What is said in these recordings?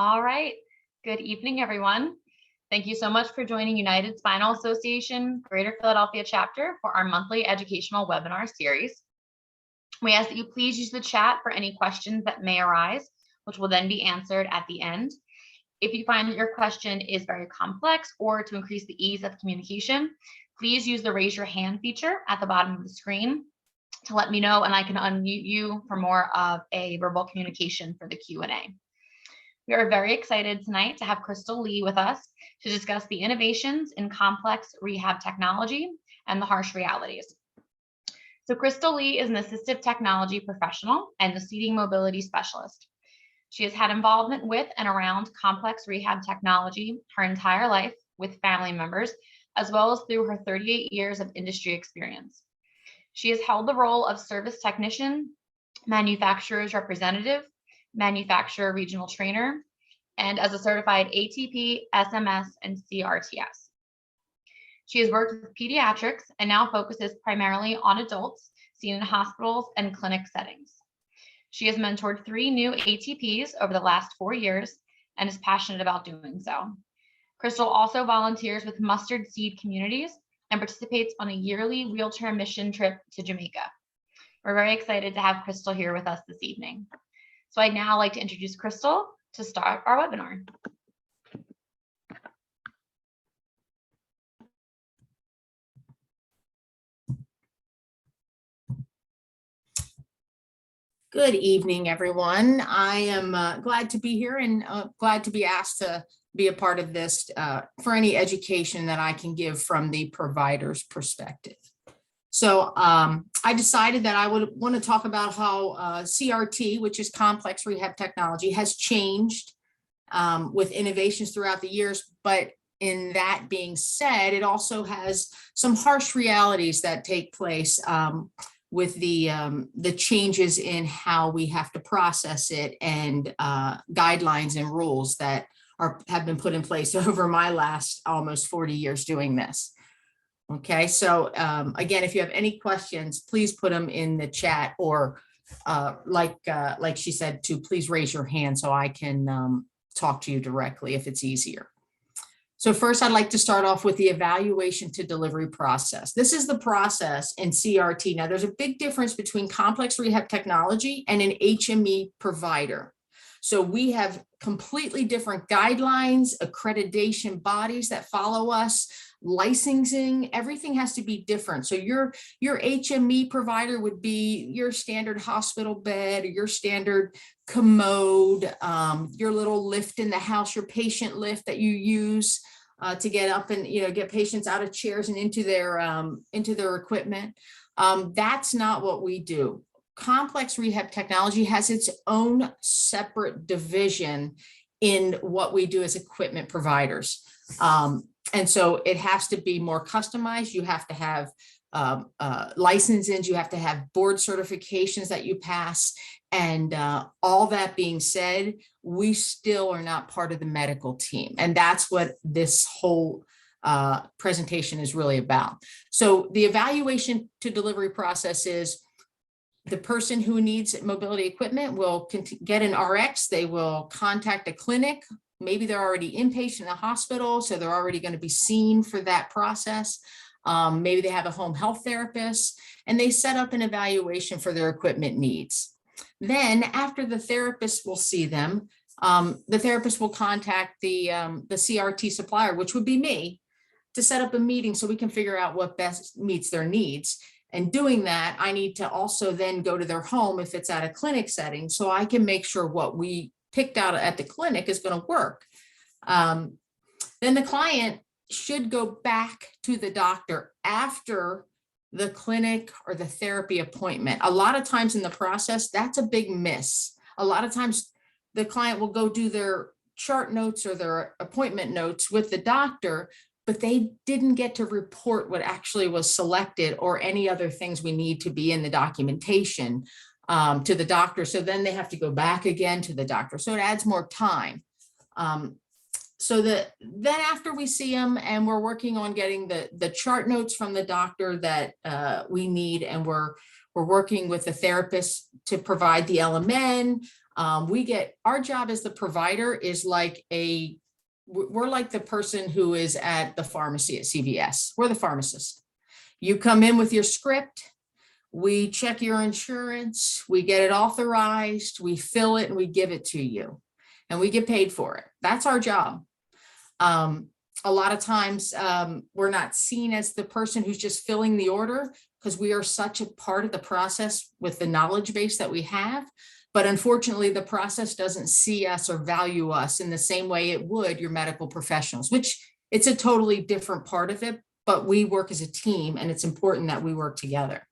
All right. Good evening, everyone. Thank you so much for joining United Spinal Association Greater Philadelphia chapter for our monthly educational webinar series. We ask that you please use the chat for any questions that may arise, which will then be answered at the end. If you find that your question is very complex or to increase the ease of communication, please use the raise your hand feature at the bottom of the screen to let me know, and I can unmute you for more of a verbal communication for the Q&A. We are very excited tonight to have Crystal Lee with us to discuss the innovations in complex rehab technology and the harsh realities. So Crystal Lee is an assistive technology professional and a seating mobility specialist. She has had involvement with and around complex rehab technology her entire life with family members, as well as through her 38 years of industry experience. She has held the role of service technician, manufacturer's representative, manufacturer regional trainer, and as a certified ATP, SMS, and CRTS. She has worked with pediatrics and now focuses primarily on adults seen in hospitals and clinic settings. She has mentored 3 new ATPs over the last 4 years and is passionate about doing so. Crystal also volunteers with Mustard Seed Communities and participates on a yearly wheelchair mission trip to Jamaica. We're very excited to have Crystal here with us this evening. So I'd now like to introduce Crystal to start our webinar. Good evening, everyone. I am glad to be here and glad to be asked to be a part of this for any education that I can give from the provider's perspective. So I decided that I would want to talk about how CRT, which is complex rehab technology, has changed with innovations throughout the years. But in that being said, it also has some harsh realities that take place with the changes in how we have to process it and guidelines and rules that have been put in place over my last almost 40 years doing this. Okay, so again, if you have any questions, please put them in the chat, or like she said, to please raise your hand so I can talk to you directly if it's easier. So first, I'd like to start off with the evaluation to delivery process. This is the process in CRT. Now, there's a big difference between complex rehab technology and an HME provider. So we have completely different guidelines, accreditation bodies that follow us, licensing, everything has to be different. So your HME provider would be your standard hospital bed, or your standard commode, your little lift in the house, your patient lift that you use to get up and get patients out of chairs and into their equipment. That's not what we do. Complex rehab technology has its own separate division in what we do as equipment providers. And so it has to be more customized. You have to have licenses, you have to have board certifications that you pass. And all that being said, we still are not part of the medical team. And that's what this whole presentation is really about. So the evaluation to delivery process is the person who needs mobility equipment will get an RX, they will contact a clinic. Maybe they're already inpatient in the hospital, so they're already going to be seen for that process. Maybe they have a home health therapist, and they set up an evaluation for their equipment needs. Then after the therapist will see them, the therapist will contact the CRT supplier, which would be me, to set up a meeting so we can figure out what best meets their needs. And doing that, I need to also then go to their home if it's at a clinic setting, so I can make sure what we picked out at the clinic is going to work. Then the client should go back to the doctor after the clinic or the therapy appointment. A lot of times in the process, that's a big miss. A lot of times the client will go do their chart notes or their appointment notes with the doctor, but they didn't get to report what actually was selected or any other things we need to be in the documentation to the doctor. So then they have to go back again to the doctor. So it adds more time. So then after we see them and we're working on getting the chart notes from the doctor that we need, and we're working with the therapist to provide the LMN, Our job as the provider is like we're like the person who is at the pharmacy at CVS. We're the pharmacist. You come in with your script, we check your insurance, we get it authorized, we fill it, and we give it to you, and we get paid for it. That's our job. A lot of times we're not seen as the person who's just filling the order because we are such a part of the process with the knowledge base that we have. But unfortunately, the process doesn't see us or value us in the same way it would your medical professionals, which it's a totally different part of it, but we work as a team and it's important that we work together.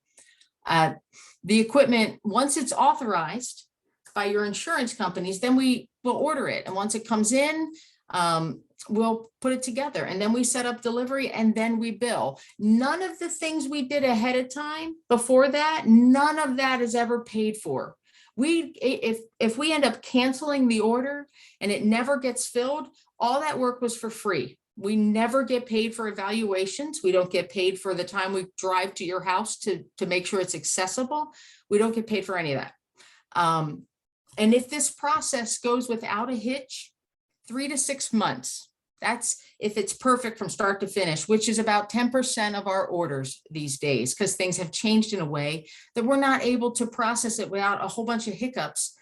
The equipment, once it's authorized by your insurance companies, then we will order it. And once it comes in, we'll put it together, and then we set up delivery, and then we bill. None of the things we did ahead of time before that, none of that is ever paid for. If we end up canceling the order and it never gets filled, all that work was for free. We never get paid for evaluations. We don't get paid for the time we drive to your house to make sure it's accessible. We don't get paid for any of that. And if this process goes without a hitch, 3 to 6 months. That's if it's perfect from start to finish, which is about 10% of our orders these days, because things have changed in a way that we're not able to process it without a whole bunch of hiccups,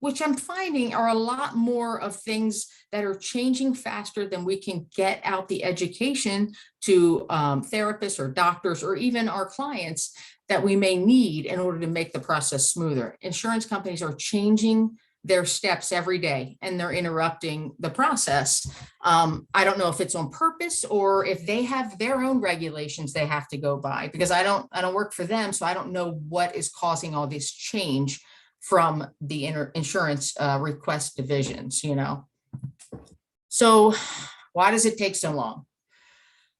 which I'm finding are a lot more of things that are changing faster than we can get out the education to therapists or doctors or even our clients that we may need in order to make the process smoother. Insurance companies are changing their steps every day and they're interrupting the process. I don't know if it's on purpose or if they have their own regulations they have to go by, because I don't work for them. So I don't know what is causing all this change from the insurance request divisions, So why does it take so long?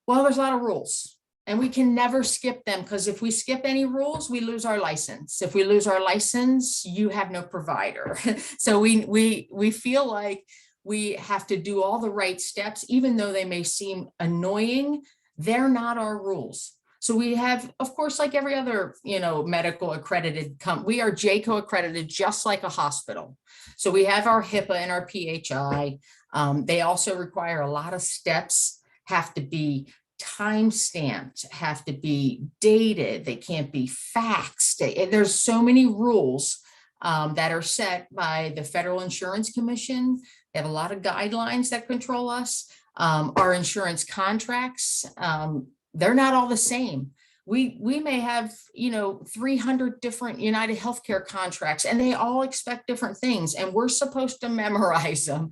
Well, there's a lot of rules. And we can never skip them, because if we skip any rules, we lose our license. If we lose our license, you have no provider. So we feel like we have to do all the right steps, even though they may seem annoying. They're not our rules. So we have, of course, like every other, medical accredited we are JCO accredited, just like a hospital. So we have our HIPAA and our PHI. They also require a lot of steps, have to be time stamped, have to be dated, they can't be faxed. There's so many rules that are set by the Federal Insurance Commission. They have a lot of guidelines that control us. Our insurance contracts, they're not all the same. We may have, 300 different United Healthcare contracts, and they all expect different things, and we're supposed to memorize them.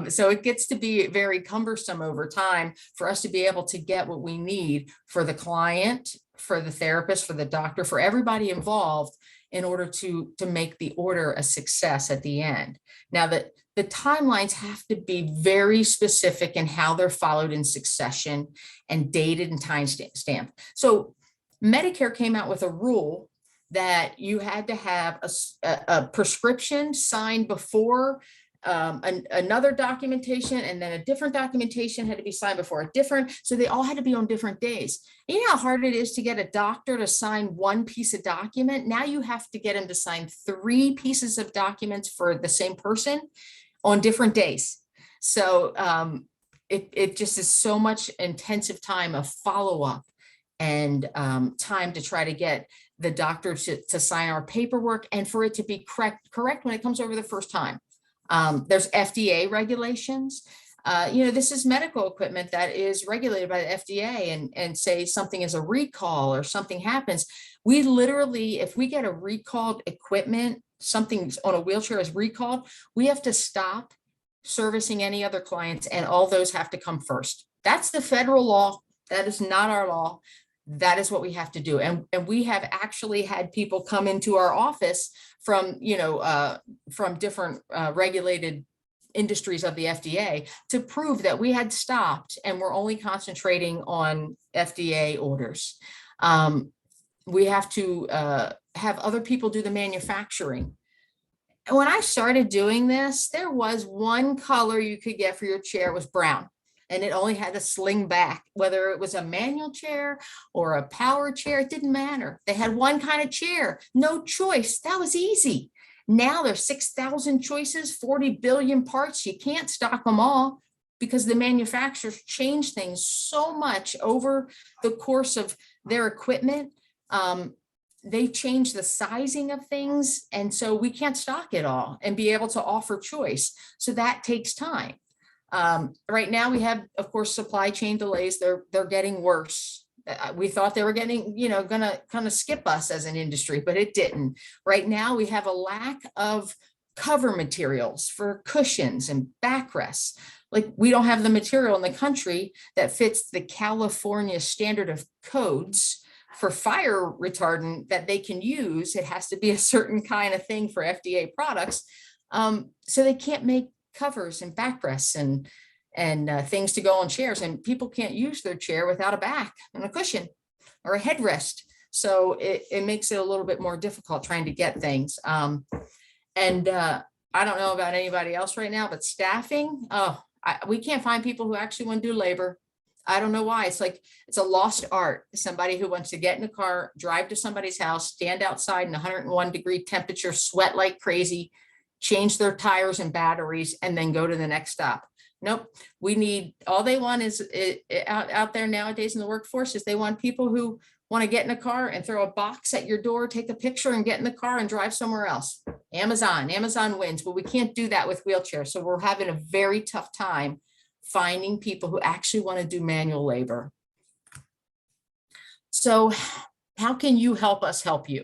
So it gets to be very cumbersome over time for us to be able to get what we need for the client, for the therapist, for the doctor, for everybody involved, in order to make the order a success at the end. Now, the timelines have to be very specific in how they're followed in succession and dated and time stamped. So Medicare came out with a rule that you had to have a prescription signed before another documentation, and then a different documentation had to be signed before a different. So they all had to be on different days. You know how hard it is to get a doctor to sign one piece of document? Now you have to get him to sign 3 pieces of documents for the same person on different days. So it just is so much intensive time of follow-up and time to try to get the doctor to sign our paperwork and for it to be correct when it comes over the first time. There's FDA regulations. This is medical equipment that is regulated by the FDA, and say something is a recall or something happens. We literally, if we get a recalled equipment, something on a wheelchair is recalled, we have to stop servicing any other clients, and all those have to come first. That's the federal law. That is not our law. That is what we have to do. And we have actually had people come into our office from different regulated industries of the FDA to prove that we had stopped and we're only concentrating on FDA orders. We have to have other people do the manufacturing. And when I started doing this, there was one color you could get for your chair, it was brown. And it only had to sling back, whether it was a manual chair or a power chair, it didn't matter. They had one kind of chair, no choice. That was easy. Now there's 6,000 choices, 40 billion parts. You can't stock them all because the manufacturers change things so much over the course of their equipment. They change the sizing of things. And so we can't stock it all and be able to offer choice. So that takes time. Right now we have, of course, supply chain delays. They're getting worse. We thought they were getting, gonna kind of skip us as an industry, but it didn't. Right now we have a lack of cover materials for cushions and backrests. Like, we don't have the material in the country that fits the California standard of codes for fire retardant that they can use. It has to be a certain kind of thing for FDA products. So they can't make covers and backrests and things to go on chairs, and people can't use their chair without a back and a cushion or a headrest. So it makes it a little bit more difficult trying to get things. I don't know about anybody else right now, but staffing, we can't find people who actually want to do labor. I don't know why. It's like, it's a lost art. Somebody who wants to get in a car, drive to somebody's house, stand outside in 101-degree temperature, sweat like crazy, change their tires and batteries, and then go to the next stop. Nope. All they want is out there nowadays in the workforce is they want people who want to get in a car and throw a box at your door, take a picture and get in the car and drive somewhere else. Amazon wins, but we can't do that with wheelchairs. So we're having a very tough time finding people who actually want to do manual labor. So how can you help us help you?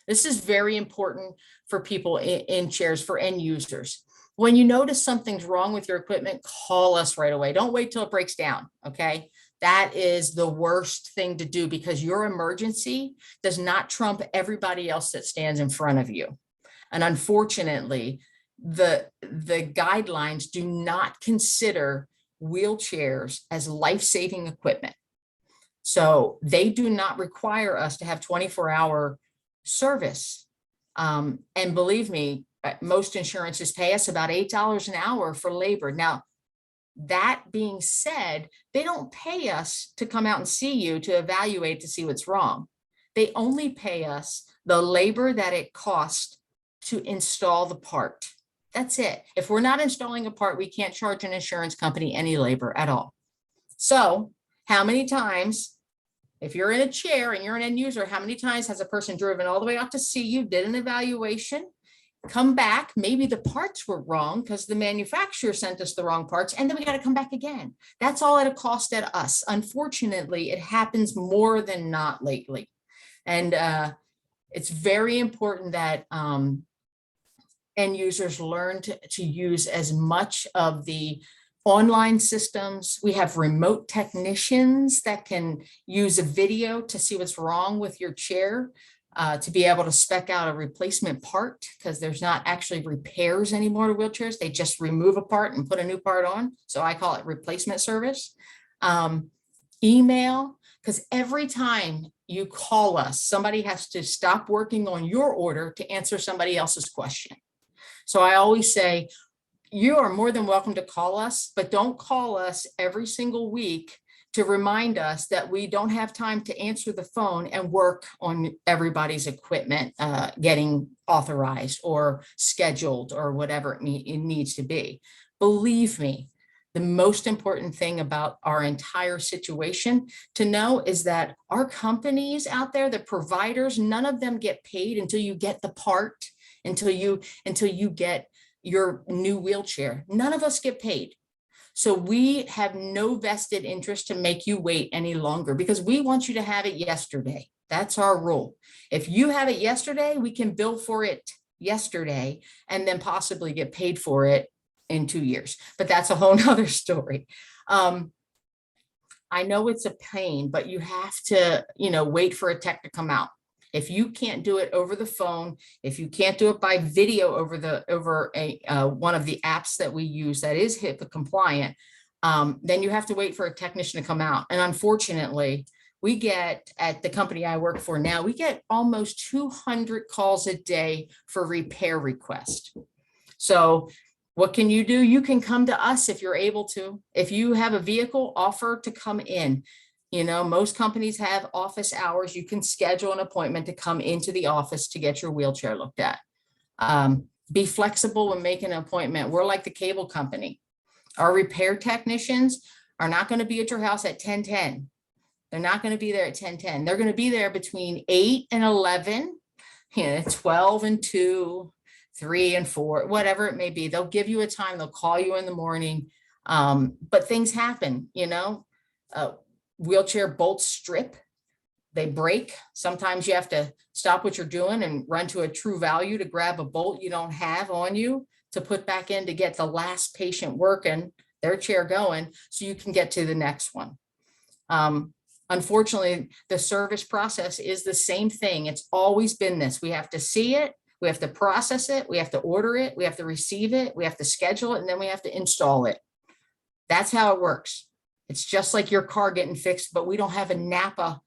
This is very important for people in chairs, for end users. When you notice something's wrong with your equipment, call us right away. Don't wait till it breaks down, okay? That is the worst thing to do, because your emergency does not trump everybody else that stands in front of you. And unfortunately, the guidelines do not consider wheelchairs as life-saving equipment. So they do not require us to have 24-hour service. And believe me, most insurances pay us about $8 an hour for labor. Now, that being said, they don't pay us to come out and see you to evaluate to see what's wrong. They only pay us the labor that it costs to install the part. That's it. If we're not installing a part, we can't charge an insurance company any labor at all. So how many times, if you're in a chair and you're an end user, how many times has a person driven all the way out to see you, did an evaluation, come back, maybe the parts were wrong because the manufacturer sent us the wrong parts, and then we got to come back again. That's all at a cost at us. Unfortunately, it happens more than not lately. And it's very important that end users learn to use as much of the online systems. We have remote technicians that can use a video to see what's wrong with your chair, to be able to spec out a replacement part, because there's not actually repairs anymore to wheelchairs. They just remove a part and put a new part on. So I call it replacement service. Email, because every time you call us, somebody has to stop working on your order to answer somebody else's question. So I always say, you are more than welcome to call us, but don't call us every single week to remind us that we don't have time to answer the phone and work on everybody's equipment getting authorized or scheduled or whatever it needs to be. Believe me, the most important thing about our entire situation to know is that our companies out there, the providers, none of them get paid until you get the part, until you get your new wheelchair. None of us get paid. So we have no vested interest to make you wait any longer, because we want you to have it yesterday. That's our rule. If you have it yesterday, we can bill for it yesterday and then possibly get paid for it in 2 years. But that's a whole nother story. I know it's a pain, but you have to, wait for a tech to come out. If you can't do it over the phone, if you can't do it by video over one of the apps that we use that is HIPAA compliant, then you have to wait for a technician to come out. And unfortunately, we get, at the company I work for now, we get almost 200 calls a day for repair requests. So what can you do? You can come to us if you're able to. If you have a vehicle, offer to come in. Most companies have office hours. You can schedule an appointment to come into the office to get your wheelchair looked at. Be flexible when making an appointment. We're like the cable company. Our repair technicians are not going to be at your house at 10:10. They're not going to be there at 10:10. They're going to be there between 8 and 11, 12 and 2, 3 and 4, whatever it may be. They'll give you a time. They'll call you in the morning. But things happen, wheelchair bolts strip. They break. Sometimes you have to stop what you're doing and run to a True Value to grab a bolt you don't have on you to put back in to get the last patient working, their chair going, so you can get to the next one. Unfortunately, the service process is the same thing. It's always been this. We have to see it, we have to process it, we have to order it, we have to receive it, we have to schedule it, and then we have to install it. That's how it works. It's just like your car getting fixed, but we don't have a Napa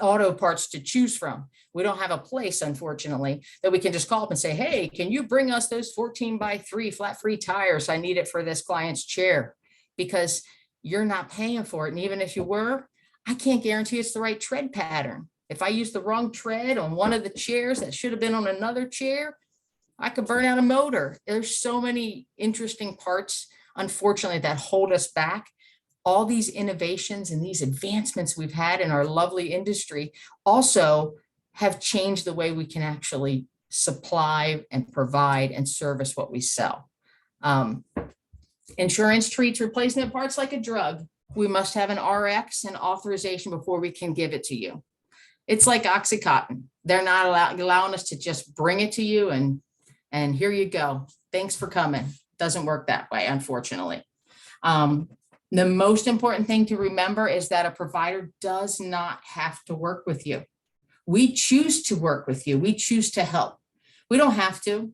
auto parts to choose from. We don't have a place, unfortunately, that we can just call up and say, hey, can you bring us those 14x3 flat free tires? I need it for this client's chair, because you're not paying for it. And even if you were, I can't guarantee it's the right tread pattern. If I use the wrong tread on one of the chairs that should have been on another chair, I could burn out a motor. There's so many interesting parts, unfortunately, that hold us back. All these innovations and these advancements we've had in our lovely industry also have changed the way we can actually supply and provide and service what we sell. Insurance treats replacement parts like a drug. We must have an RX and authorization before we can give it to you. It's like Oxycontin. They're not allowing us to just bring it to you and here you go. Thanks for coming. Doesn't work that way, unfortunately. The most important thing to remember is that a provider does not have to work with you. We choose to work with you. We choose to help. We don't have to.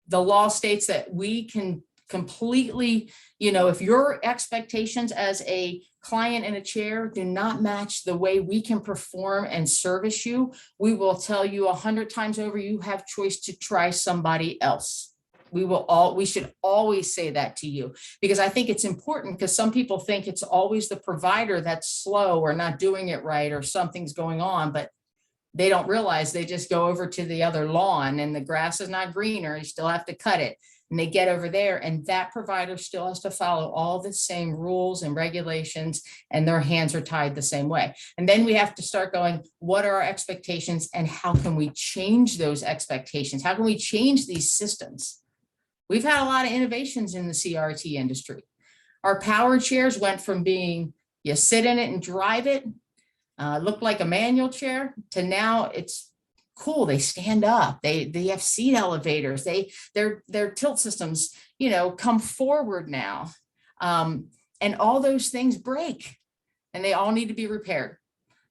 The law states that we can completely, if your expectations as a client in a chair do not match the way we can perform and service you, we will tell you 100 times over, you have choice to try somebody else. We should always say that to you, because I think it's important, because some people think it's always the provider that's slow or not doing it right or something's going on, but they don't realize they just go over to the other lawn and the grass is not greener. You still have to cut it. And they get over there and that provider still has to follow all the same rules and regulations, and their hands are tied the same way. And then we have to start going, what are our expectations and how can we change those expectations? How can we change these systems? We've had a lot of innovations in the CRT industry. Our power chairs went from being, you sit in it and drive it, looked like a manual chair, to now it's cool. They stand up. They have seat elevators. Their tilt systems, come forward now. And all those things break and they all need to be repaired.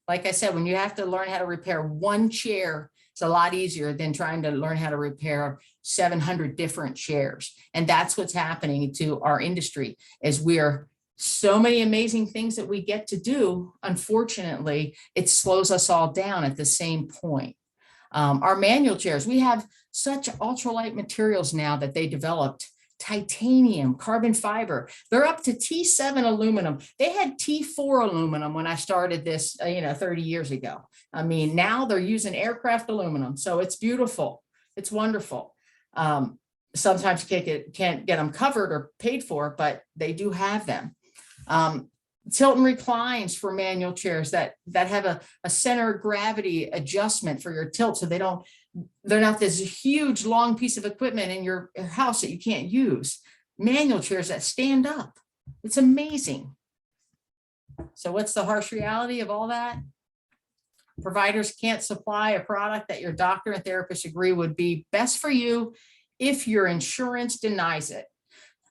Like I said, when you have to learn how to repair one chair, it's a lot easier than trying to learn how to repair 700 different chairs. And that's what's happening to our industry, is we're so many amazing things that we get to do. Unfortunately, it slows us all down at the same point. Our manual chairs, we have such ultralight materials now that they developed: titanium, carbon fiber. They're up to T7 aluminum. They had T4 aluminum when I started this, 30 years ago. I mean, now they're using aircraft aluminum. So it's beautiful. It's wonderful. Sometimes you can't get them covered or paid for, but they do have them. Tilt and reclines for manual chairs that have a center of gravity adjustment for your tilt. So they're not this huge long piece of equipment in your house that you can't use. Manual chairs that stand up. It's amazing. So what's the harsh reality of all that? Providers can't supply a product that your doctor and therapist agree would be best for you if your insurance denies it.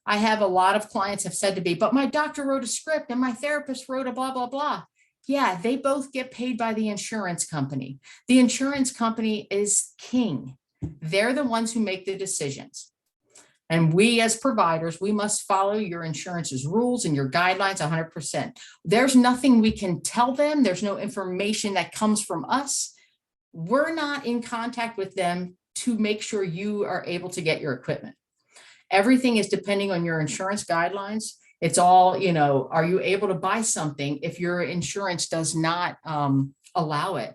I have a lot of clients have said to me, but my doctor wrote a script and my therapist wrote a blah, blah, blah. Yeah, they both get paid by the insurance company. The insurance company is king. They're the ones who make the decisions. And we as providers, we must follow your insurance's rules and your guidelines 100%. There's nothing we can tell them. There's no information that comes from us. We're not in contact with them to make sure you are able to get your equipment. Everything is depending on your insurance guidelines. It's all, are you able to buy something if your insurance does not allow it?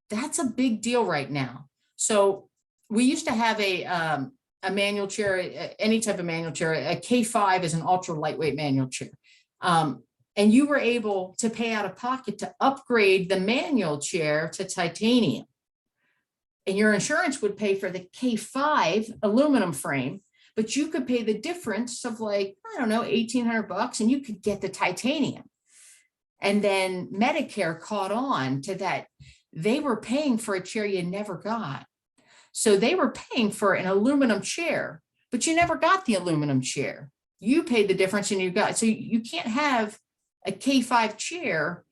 That's a big deal right now. So we used to have a manual chair, any type of manual chair. A K5 is an ultra lightweight manual chair. And you were able to pay out of pocket to upgrade the manual chair to titanium. And your insurance would pay for the K5 aluminum frame, but you could pay the difference of like, I don't know, $1,800, and you could get the titanium. And then Medicare caught on to that. They were paying for a chair you never got. So they were paying for an aluminum chair, but you never got the aluminum chair. You paid the difference and you got, so you can't have a K5 chair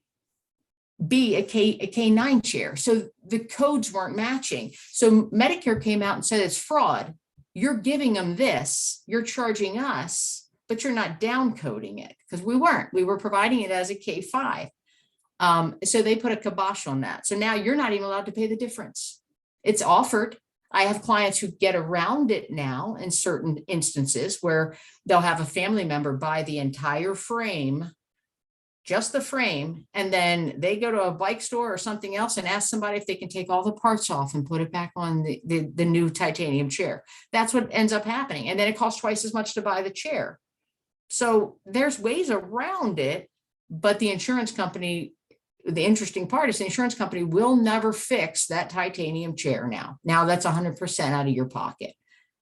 be a K9 chair. So the codes weren't matching. So Medicare came out and said it's fraud. You're giving them this, you're charging us, but you're not down coding it, because we weren't. We were providing it as a K5. So they put a kibosh on that. So now you're not even allowed to pay the difference. It's offered. I have clients who get around it now in certain instances where they'll have a family member buy the entire frame, just the frame, and then they go to a bike store or something else and ask somebody if they can take all the parts off and put it back on the new titanium chair. That's what ends up happening. And then it costs twice as much to buy the chair. So there's ways around it, but the insurance company, the interesting part is the insurance company will never fix that titanium chair now. Now that's 100% out of your pocket.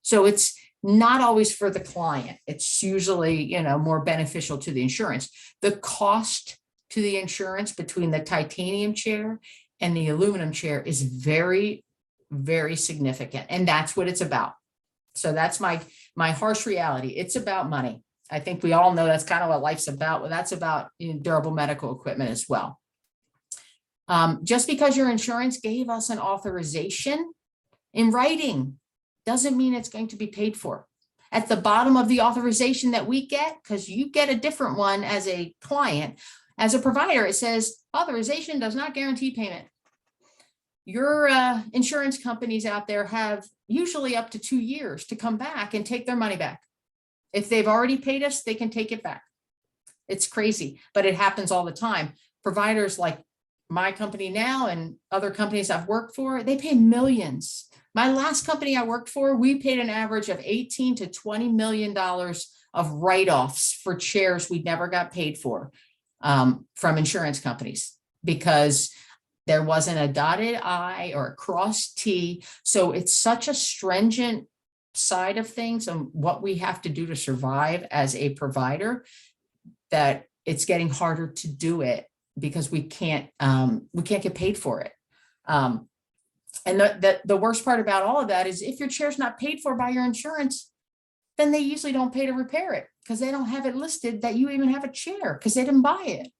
So it's not always for the client. It's usually, more beneficial to the insurance. The cost to the insurance between the titanium chair and the aluminum chair is very, very significant. And that's what it's about. So that's my harsh reality. It's about money. I think we all know that's kind of what life's about. Well, that's about durable medical equipment as well. Just because your insurance gave us an authorization in writing doesn't mean it's going to be paid for. At the bottom of the authorization that we get, because you get a different one as a client, as a provider, it says authorization does not guarantee payment. Your insurance companies out there have usually up to 2 years to come back and take their money back. If they've already paid us, they can take it back. It's crazy, but it happens all the time. Providers like my company now and other companies I've worked for, they pay millions. My last company I worked for, we paid an average of $18 to $20 million of write-offs for chairs we never got paid for from insurance companies, because there wasn't a dotted I or a crossed T. So it's such a stringent side of things and what we have to do to survive as a provider that it's getting harder to do it because we can't get paid for it. And the worst part about all of that is if your chair's not paid for by your insurance, then they usually don't pay to repair it because they don't have it listed that you even have a chair because they didn't buy it.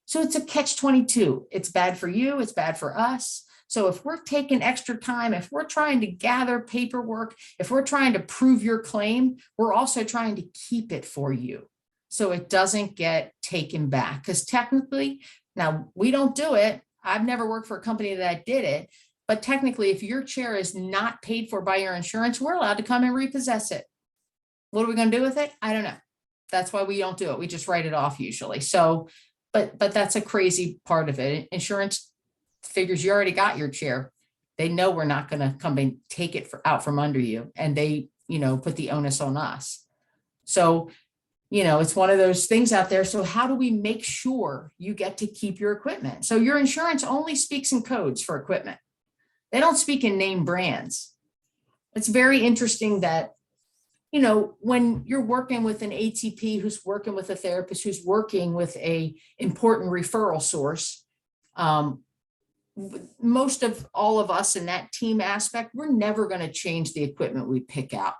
So it's a catch-22. It's bad for you. It's bad for us. So if we're taking extra time, if we're trying to gather paperwork, if we're trying to prove your claim, we're also trying to keep it for you so it doesn't get taken back. Because technically, now we don't do it. I've never worked for a company that did it. But technically, if your chair is not paid for by your insurance, we're allowed to come and repossess it. What are we going to do with it? I don't know. That's why we don't do it. We just write it off usually. So, but that's a crazy part of it. Insurance figures you already got your chair. They know we're not going to come and take it out from under you. And they, put the onus on us. So, it's one of those things out there. So how do we make sure you get to keep your equipment? So your insurance only speaks in codes for equipment. They don't speak in name brands. It's very interesting that, when you're working with an ATP who's working with a therapist who's working with a important referral source, most of all of us in that team aspect, we're never going to change the equipment we pick out.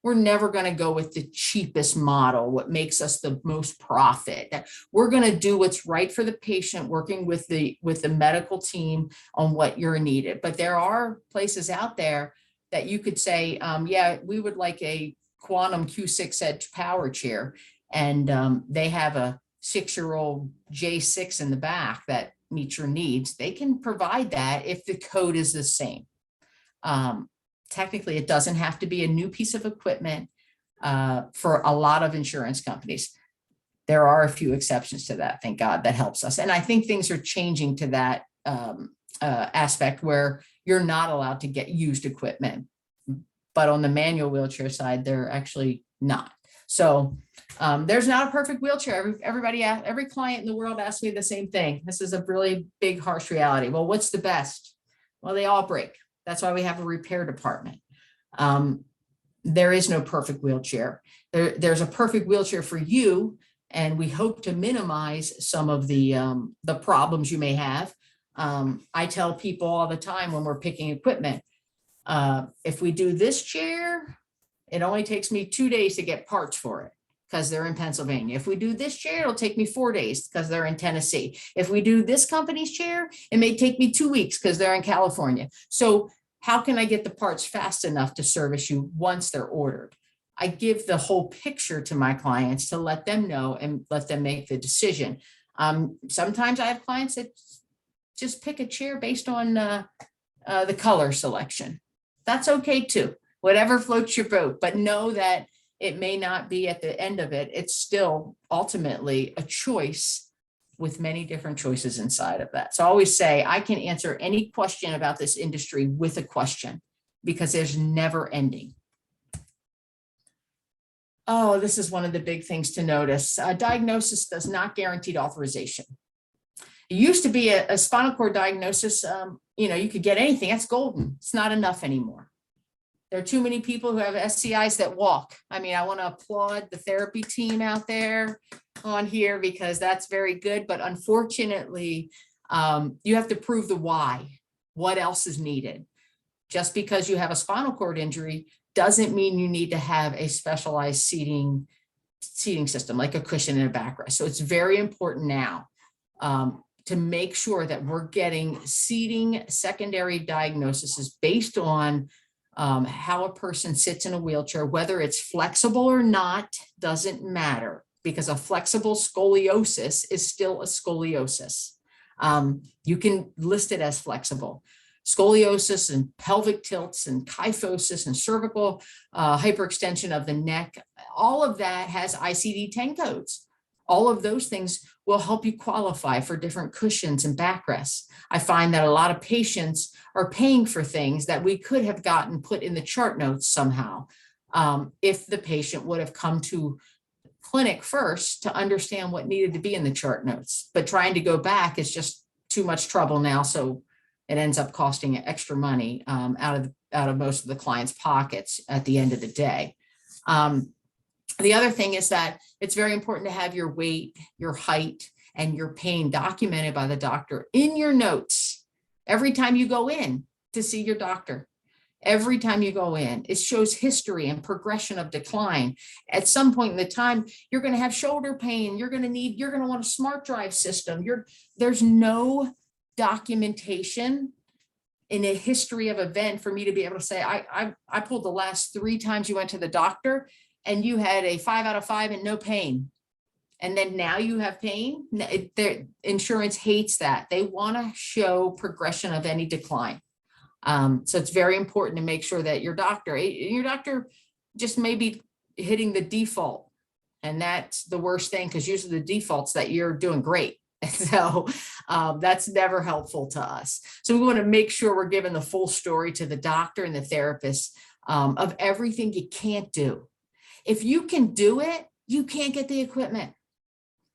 We're never going to go with the cheapest model, what makes us the most profit. We're going to do what's right for the patient, working with the medical team on what you're needed. But there are places out there that you could say, yeah, we would like a Quantum Q6 Edge power chair. And they have a 6-year-old J6 in the back that meets your needs. They can provide that if the code is the same. Technically, it doesn't have to be a new piece of equipment for a lot of insurance companies. There are a few exceptions to that, thank God, that helps us. And I think things are changing to that aspect where you're not allowed to get used equipment. but on the manual wheelchair side, they're actually not. So there's not a perfect wheelchair. Every client in the world asks me the same thing. This is a really big, harsh reality. Well, what's the best? Well, they all break. That's why we have a repair department. There is no perfect wheelchair. There's a perfect wheelchair for you, and we hope to minimize some of the problems you may have. I tell people all the time when we're picking equipment, if we do this chair, it only takes me 2 days to get parts for it because they're in Pennsylvania. If we do this chair, it'll take me 4 days because they're in Tennessee. If we do this company's chair, it may take me 2 weeks because they're in California. So how can I get the parts fast enough to service you once they're ordered? I give the whole picture to my clients to let them know and let them make the decision. Sometimes I have clients that just pick a chair based on the color selection. That's okay too. Whatever floats your boat, but know that it may not be at the end of it. It's still ultimately a choice with many different choices inside of that. So I always say I can answer any question about this industry with a question because there's never ending. Oh, this is one of the big things to notice. Diagnosis does not guarantee authorization. It used to be a spinal cord diagnosis. You could get anything. That's golden. It's not enough anymore. There are too many people who have SCIs that walk. I mean, I want to applaud the therapy team out there on here because that's very good. But unfortunately, you have to prove the why. What else is needed? Just because you have a spinal cord injury doesn't mean you need to have a specialized seating system like a cushion and a backrest. So it's very important now to make sure that we're getting seating secondary diagnoses based on how a person sits in a wheelchair, whether it's flexible or not, doesn't matter because a flexible scoliosis is still a scoliosis. You can list it as flexible. Scoliosis and pelvic tilts and kyphosis and cervical hyperextension of the neck, all of that has ICD-10 codes. All of those things will help you qualify for different cushions and backrests. I find that a lot of patients are paying for things that we could have gotten put in the chart notes somehow if the patient would have come to clinic first to understand what needed to be in the chart notes. But trying to go back is just too much trouble now, so it ends up costing extra money out of most of the clients' pockets at the end of the day. The other thing is that it's very important to have your weight, your height, and your pain documented by the doctor in your notes every time you go in to see your doctor. Every time you go in, it shows history and progression of decline. At some point in the time, you're going to have shoulder pain. You're going to want a smart drive system. There's no documentation in a history of event for me to be able to say, I pulled the last 3 times you went to the doctor and you had a 5 out of 5 and no pain. And then now you have pain. Their insurance hates that. They want to show progression of any decline. So it's very important to make sure that your doctor just may be hitting the default. And that's the worst thing because usually the default's that you're doing great. So that's never helpful to us. So we want to make sure we're giving the full story to the doctor and the therapist of everything you can't do. If you can do it, you can't get the equipment.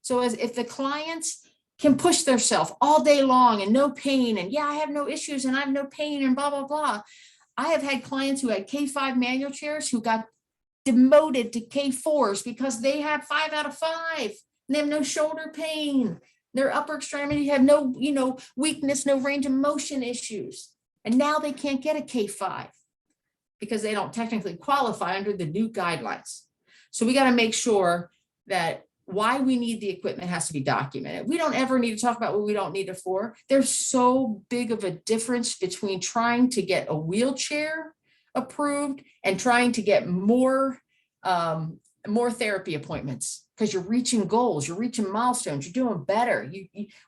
So if the clients can push themselves all day long and no pain and I have no issues and I have no pain and blah, blah, blah. I have had clients who had K5 manual chairs who got demoted to K4s because they have 5 out of 5 and they have no shoulder pain. Their upper extremity have no, weakness, no range of motion issues. And now they can't get a K5 because they don't technically qualify under the new guidelines. So we got to make sure that why we need the equipment has to be documented. We don't ever need to talk about what we don't need it for. There's so big of a difference between trying to get a wheelchair approved and trying to get more therapy appointments because you're reaching goals, you're reaching milestones, you're doing better.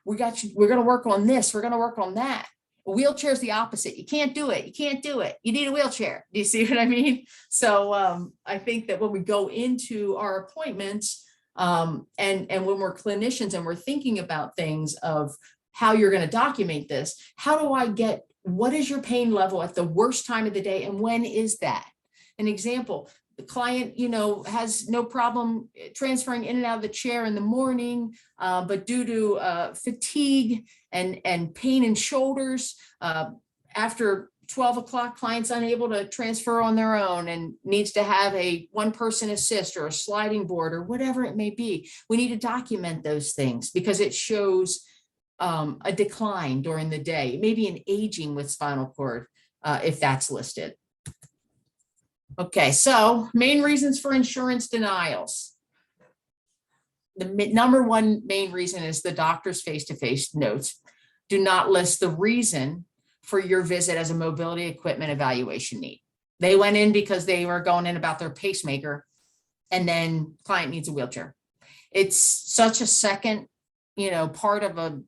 We're going to work on this. We're going to work on that. A wheelchair is the opposite. You can't do it. You can't do it. You need a wheelchair. Do you see what I mean? So I think that when we go into our appointments and when we're clinicians and we're thinking about things of how you're going to document this, what is your pain level at the worst time of the day and when is that? An example, the client, has no problem transferring in and out of the chair in the morning, but due to fatigue and pain in shoulders, after 12 o'clock, client's unable to transfer on their own and needs to have a one-person assist or a sliding board or whatever it may be. We need to document those things because it shows a decline during the day, maybe an aging with spinal cord, if that's listed. Okay, so main reasons for insurance denials. The number one main reason is the doctor's face-to-face notes do not list the reason for your visit as a mobility equipment evaluation need. They went in because they were going in about their pacemaker, and then client needs a wheelchair. It's such a second, part of a,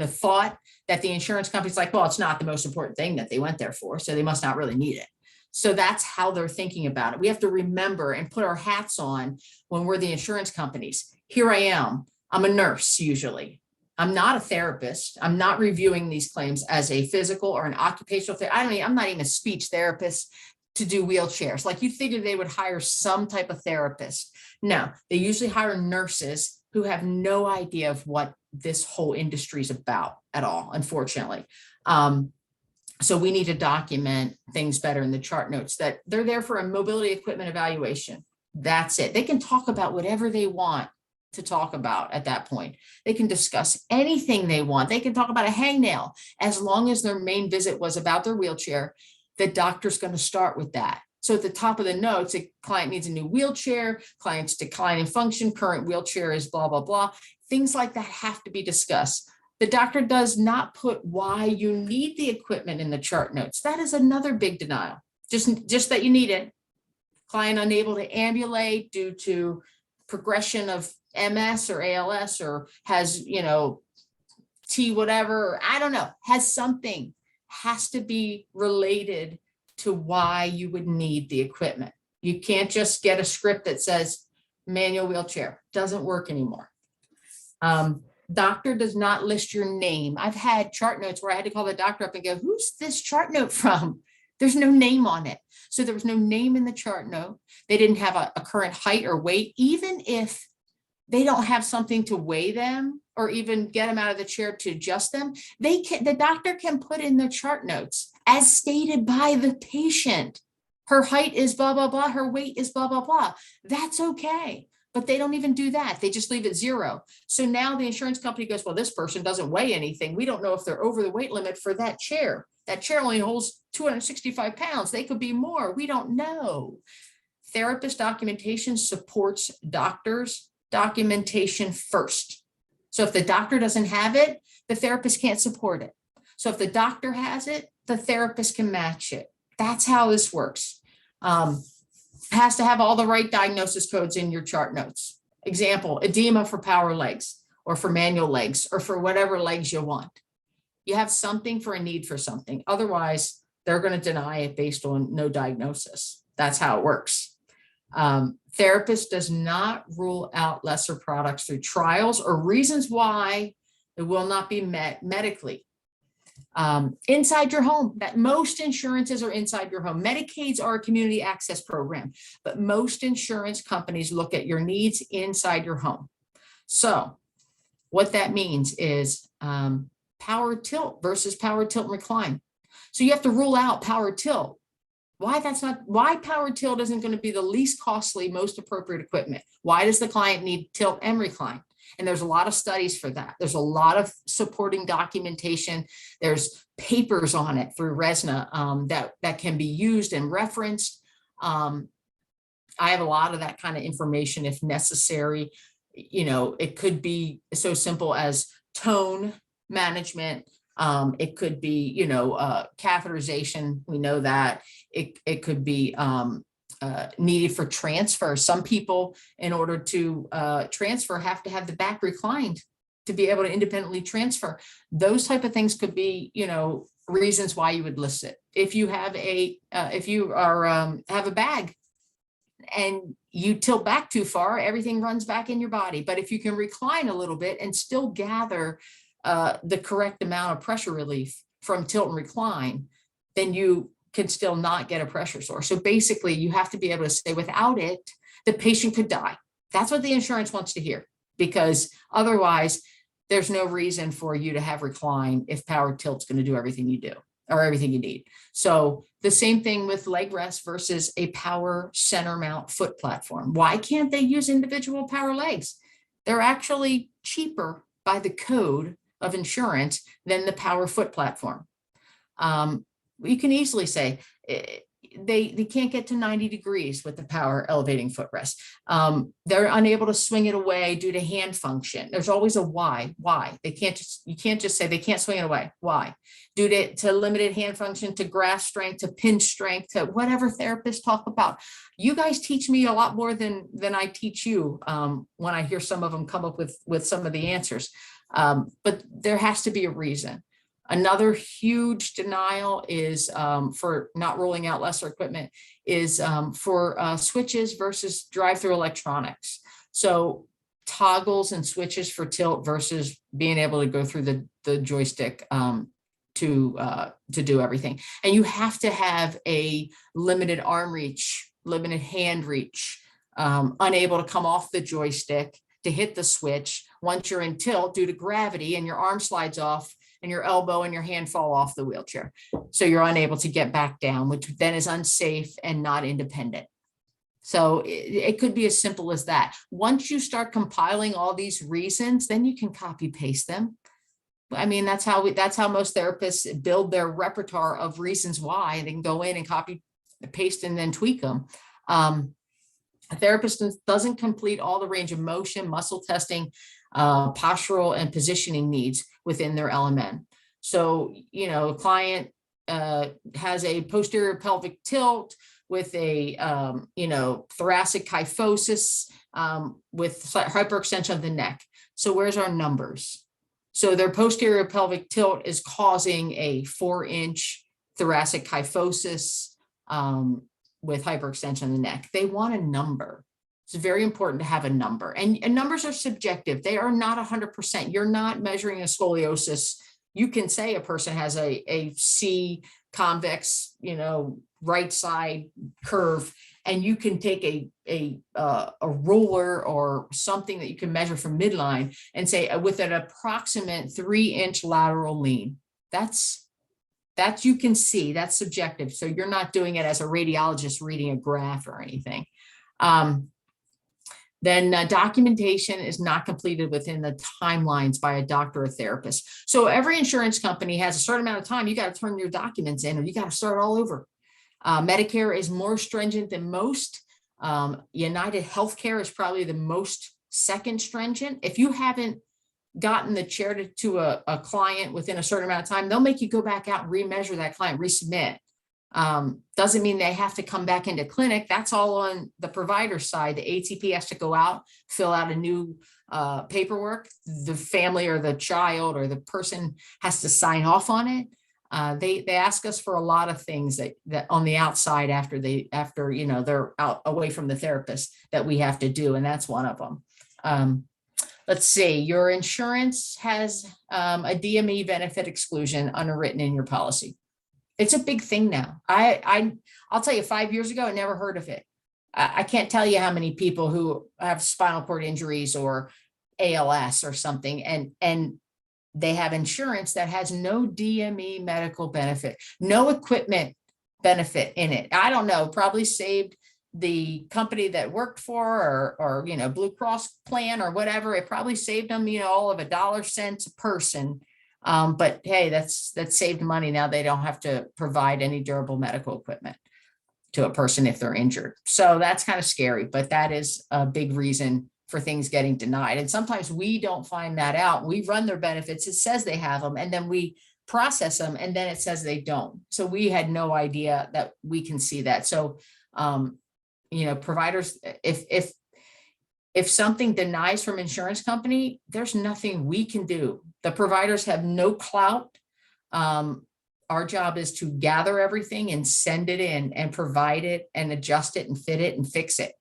thought that the insurance company's like, well, it's not the most important thing that they went there for, so they must not really need it. So that's how they're thinking about it. We have to remember and put our hats on when we're the insurance companies. Here I am. I'm a nurse usually. I'm not a therapist. I'm not reviewing these claims as a physical or an occupational therapist. I'm not even a speech therapist to do wheelchairs. Like, you figured they would hire some type of therapist. No, they usually hire nurses who have no idea of what this whole industry is about at all, unfortunately. So we need to document things better in the chart notes that they're there for a mobility equipment evaluation. That's it. They can talk about whatever they want to talk about at that point. They can discuss anything they want. They can talk about a hangnail. As long as their main visit was about their wheelchair, the doctor's going to start with that. So at the top of the notes, a client needs a new wheelchair, client's decline in function, current wheelchair is blah, blah, blah. Things like that have to be discussed. The doctor does not put why you need the equipment in the chart notes. That is another big denial. Just that you need it. Client unable to ambulate due to progression of MS or ALS, or has, T whatever, or I don't know, has something, has to be related to why you would need the equipment. You can't just get a script that says manual wheelchair. Doesn't work anymore. Doctor does not list your name. I've had chart notes where I had to call the doctor up and go, who's this chart note from? There's no name on it. So there was no name in the chart note. They didn't have a current height or weight. Even if they don't have something to weigh them or even get them out of the chair to adjust them, the doctor can put in the chart notes as stated by the patient. Her height is blah, blah, blah. Her weight is blah, blah, blah. That's okay. But they don't even do that. They just leave it 0. So now the insurance company goes, well, this person doesn't weigh anything. We don't know if they're over the weight limit for that chair. That chair only holds 265 pounds. They could be more. We don't know. Therapist documentation supports doctors' documentation first. So if the doctor doesn't have it, the therapist can't support it. So if the doctor has it, the therapist can match it. That's how this works. Has to have all the right diagnosis codes in your chart notes. Example, edema for power legs or for manual legs or for whatever legs you want. You have something for a need for something. Otherwise, they're going to deny it based on no diagnosis. That's how it works. Therapist does not rule out lesser products through trials or reasons why it will not be met medically. Inside your home, that most insurances are inside your home. Medicaids are a community access program, but most insurance companies look at your needs inside your home. So what that means is power tilt versus power tilt and recline. So you have to rule out power tilt. Why power tilt isn't going to be the least costly, most appropriate equipment? Why does the client need tilt and recline? And there's a lot of studies for that. There's a lot of supporting documentation. There's papers on it through RESNA that can be used and referenced. I have a lot of that kind of information if necessary. It could be so simple as tone management. It could be, catheterization. We know that. It could be needed for transfer. Some people, in order to transfer, have to have the back reclined to be able to independently transfer. Those type of things could be, reasons why you would list it. If you have have a bag and you tilt back too far, everything runs back in your body. But if you can recline a little bit and still gather the correct amount of pressure relief from tilt and recline, then you can still not get a pressure source. So basically you have to be able to say without it, the patient could die. That's what the insurance wants to hear, because otherwise there's no reason for you to have recline if power tilt's going to do everything you do or everything you need. So the same thing with leg rest versus a power center mount foot platform. Why can't they use individual power legs? They're actually cheaper by the code of insurance than the power foot platform. You can easily say they can't get to 90 degrees with the power elevating footrest. They're unable to swing it away due to hand function. There's always a why. You can't just say they can't swing it away. Why? Due to limited hand function, to grasp strength, to pinch strength, to whatever therapists talk about. You guys teach me a lot more than I teach you when I hear some of them come up with some of the answers. But there has to be a reason. Another huge denial is for not rolling out lesser equipment is for switches versus drive-through electronics. So toggles and switches for tilt versus being able to go through the joystick to do everything. And you have to have a limited arm reach, limited hand reach, unable to come off the joystick to hit the switch once you're in tilt due to gravity and your arm slides off and your elbow and your hand fall off the wheelchair. So you're unable to get back down, which then is unsafe and not independent. So it could be as simple as that. Once you start compiling all these reasons, then you can copy paste them. I mean, that's how most therapists build their repertoire of reasons why. They can go in and copy, paste, and then tweak them. A therapist doesn't complete all the range of motion, muscle testing, postural and positioning needs within their LMN. So, a client has a posterior pelvic tilt with a, thoracic kyphosis with hyperextension of the neck. So where's our numbers? So their posterior pelvic tilt is causing a 4-inch thoracic kyphosis with hyperextension of the neck. They want a number. It's very important to have a number, and numbers are subjective. They are not 100%. You're not measuring a scoliosis. You can say a person has a C convex, right side curve, and you can take a ruler or something that you can measure from midline and say with an approximate 3-inch lateral lean. That's you can see, that's subjective. So you're not doing it as a radiologist reading a graph or anything. Then documentation is not completed within the timelines by a doctor or therapist. So every insurance company has a certain amount of time. You got to turn your documents in, or you got to start all over. Medicare is more stringent than most. United Healthcare is probably the most second stringent. If you haven't gotten the chair to a client within a certain amount of time, they'll make you go back out and remeasure that client, resubmit. Doesn't mean they have to come back into clinic. That's all on the provider side. The ATP has to go out, fill out a new paperwork. The family or the child or the person has to sign off on it. They ask us for a lot of things that on the outside after they're out away from the therapist that we have to do, and that's one of them. Let's see, your insurance has a DME benefit exclusion underwritten in your policy. It's a big thing now. I'll tell you, 5 years ago, I never heard of it. I can't tell you how many people who have spinal cord injuries or ALS or something, and they have insurance that has no DME medical benefit, no equipment benefit in it. I don't know, probably saved the company that worked for or Blue Cross plan or whatever. It probably saved them, all of $1.00 a person. But hey, that's saved money. Now they don't have to provide any durable medical equipment to a person if they're injured. So that's kind of scary, but that is a big reason for things getting denied. And sometimes we don't find that out. We run their benefits. It says they have them, and then we process them, and then it says they don't. So we had no idea that we can see that. So, providers, if something denies from insurance company, there's nothing we can do. The providers have no clout. Our job is to gather everything and send it in and provide it and adjust it and fit it and fix it.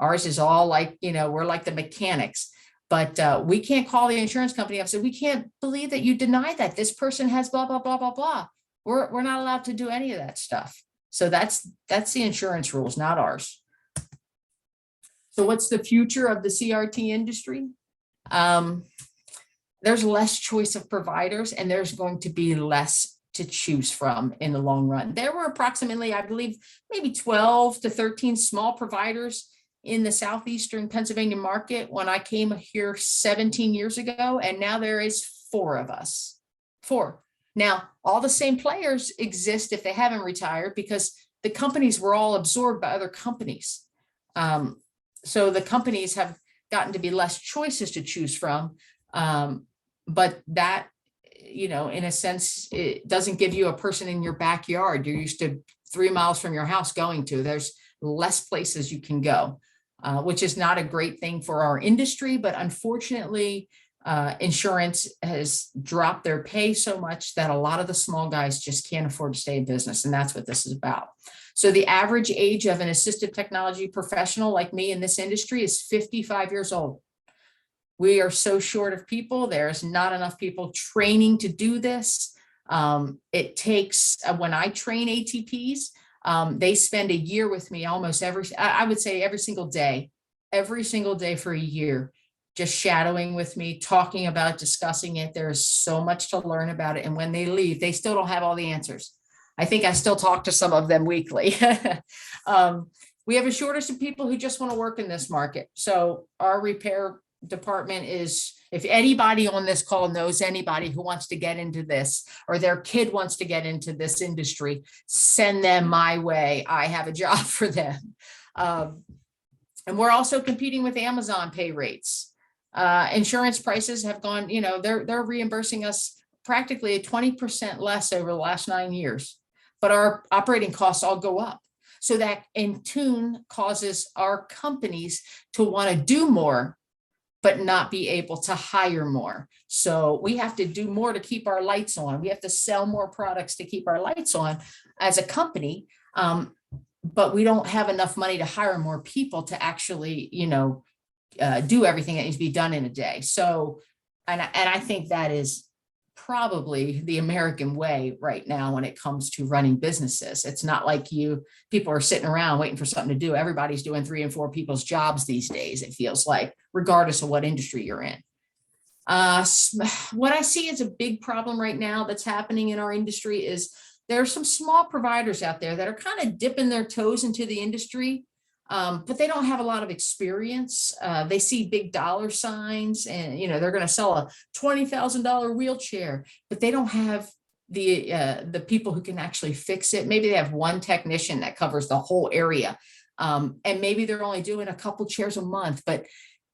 Ours is all like, we're like the mechanics, but we can't call the insurance company up and say, we can't believe that you denied that. This person has blah, blah, blah, blah, blah. We're not allowed to do any of that stuff. So that's the insurance rules, not ours. So what's the future of the CRT industry? There's less choice of providers, and there's going to be less to choose from in the long run. There were approximately, I believe, maybe 12 to 13 small providers in the southeastern Pennsylvania market when I came here 17 years ago, and now there is 4 of us. 4. Now, all the same players exist if they haven't retired, because the companies were all absorbed by other companies. So the companies have gotten to be less choices to choose from. But that, in a sense, it doesn't give you a person in your backyard. You're used to 3 miles from your house going to. There's less places you can go, which is not a great thing for our industry. But unfortunately, insurance has dropped their pay so much that a lot of the small guys just can't afford to stay in business. And that's what this is about. So the average age of an assistive technology professional like me in this industry is 55 years old. We are so short of people. There's not enough people training to do this. It takes, when I train ATPs, they spend a year with me almost I would say every single day for a year, just shadowing with me, talking about, discussing it. There's so much to learn about it. And when they leave, they still don't have all the answers. I think I still talk to some of them weekly. We have a shortage of people who just want to work in this market. So our repair department is, if anybody on this call knows anybody who wants to get into this, or their kid wants to get into this industry, send them my way. I have a job for them. And we're also competing with Amazon pay rates. Insurance prices have gone, they're reimbursing us practically 20% less over the last 9 years, but our operating costs all go up. So that in tune causes our companies to want to do more, but not be able to hire more. So we have to do more to keep our lights on. We have to sell more products to keep our lights on as a company. But we don't have enough money to hire more people to actually, do everything that needs to be done in a day. So, and I think that is probably the American way right now when it comes to running businesses. It's not like people are sitting around waiting for something to do. Everybody's doing 3 and 4 people's jobs these days, it feels like, regardless of what industry you're in. What I see as a big problem right now that's happening in our industry is there are some small providers out there that are kind of dipping their toes into the industry, but they don't have a lot of experience. They see big dollar signs and, they're going to sell a $20,000 wheelchair, but they don't have the people who can actually fix it. Maybe they have one technician that covers the whole area. And maybe they're only doing a couple chairs a month, but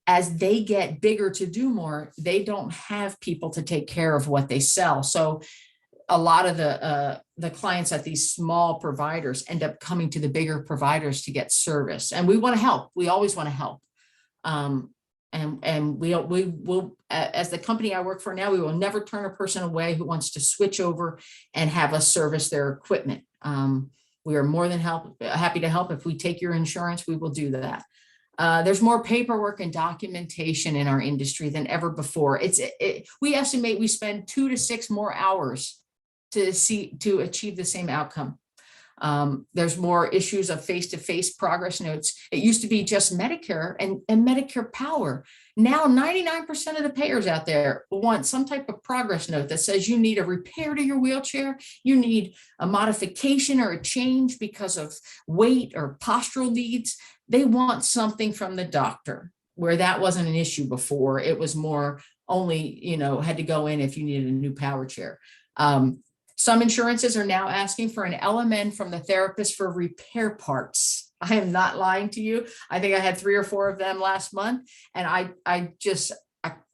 as they get bigger to do more, they don't have people to take care of what they sell. So a lot of the clients at these small providers end up coming to the bigger providers to get service. And we want to help. We always want to help. And we will, as the company I work for now, we will never turn a person away who wants to switch over and have us service their equipment. We are more than happy to help. If we take your insurance, we will do that. There's more paperwork and documentation in our industry than ever before. We estimate we spend 2 to 6 more hours to achieve the same outcome. There's more issues of face-to-face progress notes. It used to be just Medicare and Medicare Power. Now, 99% of the payers out there want some type of progress note that says you need a repair to your wheelchair, you need a modification or a change because of weight or postural needs. They want something from the doctor, where that wasn't an issue before. It was more only, had to go in if you needed a new power chair. Some insurances are now asking for an LMN from the therapist for repair parts. I am not lying to you. I think I had 3 or 4 of them last month. And I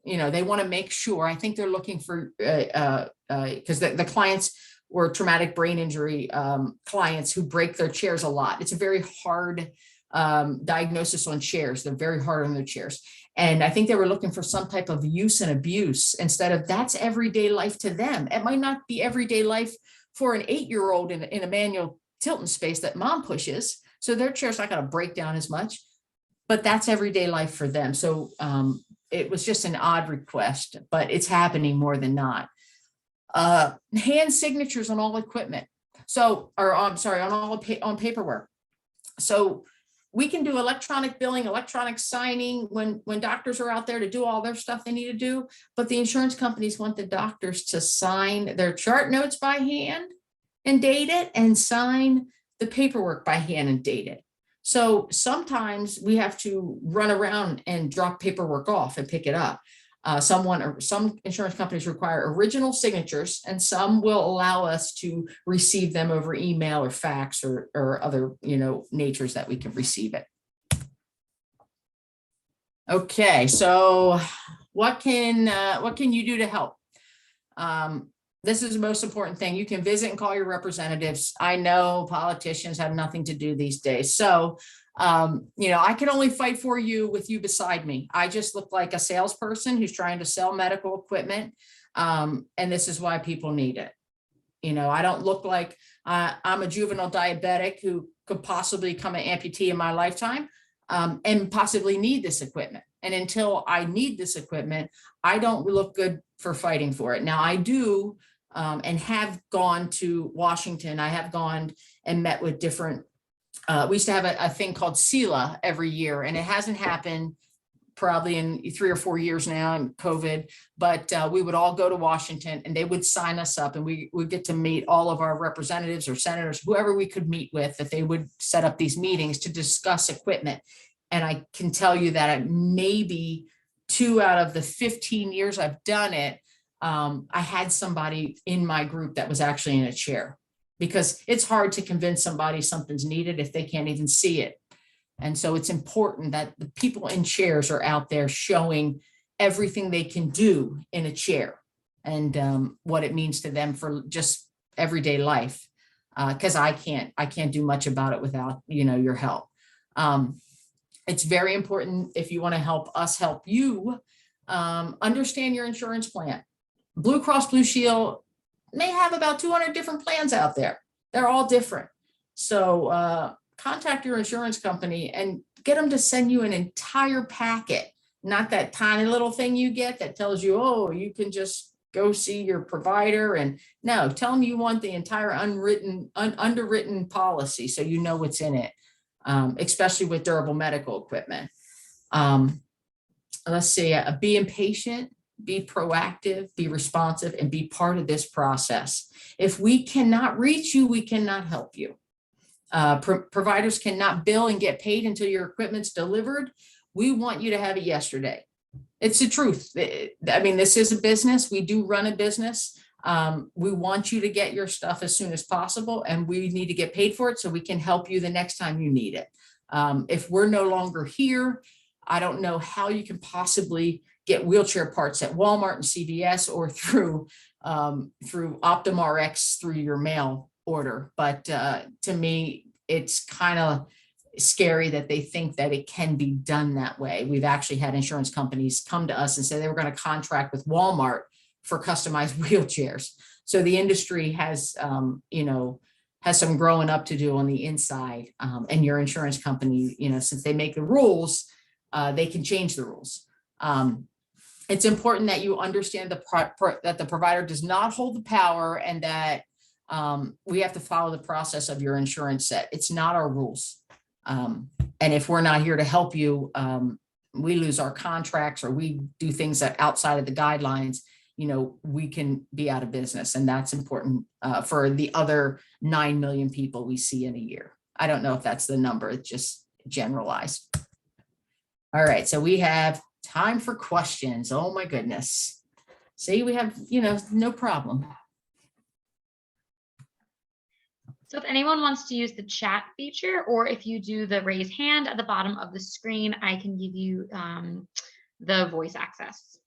they want to make sure. I think they're looking for, because the clients were traumatic brain injury clients who break their chairs a lot. It's a very hard diagnosis on chairs. They're very hard on their chairs. And I think they were looking for some type of use and abuse instead of that's everyday life to them. It might not be everyday life for an 8-year-old in a manual Tilton space that mom pushes. So their chair's not going to break down as much, but that's everyday life for them. So it was just an odd request, but it's happening more than not. Hand signatures on all equipment. So, or I'm sorry, on paperwork. So we can do electronic billing, electronic signing when doctors are out there to do all their stuff they need to do. But the insurance companies want the doctors to sign their chart notes by hand and date it, and sign the paperwork by hand and date it. So sometimes we have to run around and drop paperwork off and pick it up. Some insurance companies require original signatures, and some will allow us to receive them over email or fax or other, natures that we can receive it. Okay, so what can you do to help? This is the most important thing. You can visit and call your representatives. I know politicians have nothing to do these days. So, I can only fight for you with you beside me. I just look like a salesperson who's trying to sell medical equipment. And this is why people need it. I don't look like I'm a juvenile diabetic who could possibly become an amputee in my lifetime, and possibly need this equipment. And until I need this equipment, I don't look good for fighting for it. Now I do, and have gone to Washington. I have gone and met with different, we used to have a thing called CELA every year, and it hasn't happened probably in 3 or 4 years now in COVID, but we would all go to Washington and they would sign us up, and we would get to meet all of our representatives or senators, whoever we could meet with, that they would set up these meetings to discuss equipment. And I can tell you that maybe 2 out of the 15 years I've done it, I had somebody in my group that was actually in a chair, because it's hard to convince somebody something's needed if they can't even see it. And so it's important that the people in chairs are out there showing everything they can do in a chair, and what it means to them for just everyday life. Because I can't do much about it without, your help. It's very important, if you want to help us help you, understand your insurance plan. Blue Cross Blue Shield may have about 200 different plans out there. They're all different. So contact your insurance company and get them to send you an entire packet, not that tiny little thing you get that tells you, oh, you can just go see your provider. And no, tell them you want the entire underwritten policy, so you know what's in it, especially with durable medical equipment. Let's see, be impatient, be proactive, be responsive, and be part of this process. If we cannot reach you, we cannot help you. Providers cannot bill and get paid until your equipment's delivered. We want you to have it yesterday. It's the truth. I mean, this is a business. We do run a business. We want you to get your stuff as soon as possible, and we need to get paid for it so we can help you the next time you need it. If we're no longer here, I don't know how you can possibly get wheelchair parts at Walmart and CVS, or through OptumRx through your mail order. But to me, it's kind of scary that they think that it can be done that way. We've actually had insurance companies come to us and say they were going to contract with Walmart for customized wheelchairs. So the industry has, has some growing up to do on the inside. And your insurance company, since they make the rules, they can change the rules. It's important that you understand that the provider does not hold the power, and that we have to follow the process of your insurance set. It's not our rules. And if we're not here to help you, we lose our contracts, or we do things that outside of the guidelines, we can be out of business. And that's important for the other 9 million people we see in a year. I don't know if that's the number, it's just generalized. All right, so we have time for questions. Oh my goodness. See, we have, no problem. So if anyone wants to use the chat feature, or if you do the raise hand at the bottom of the screen, I can give you the voice access.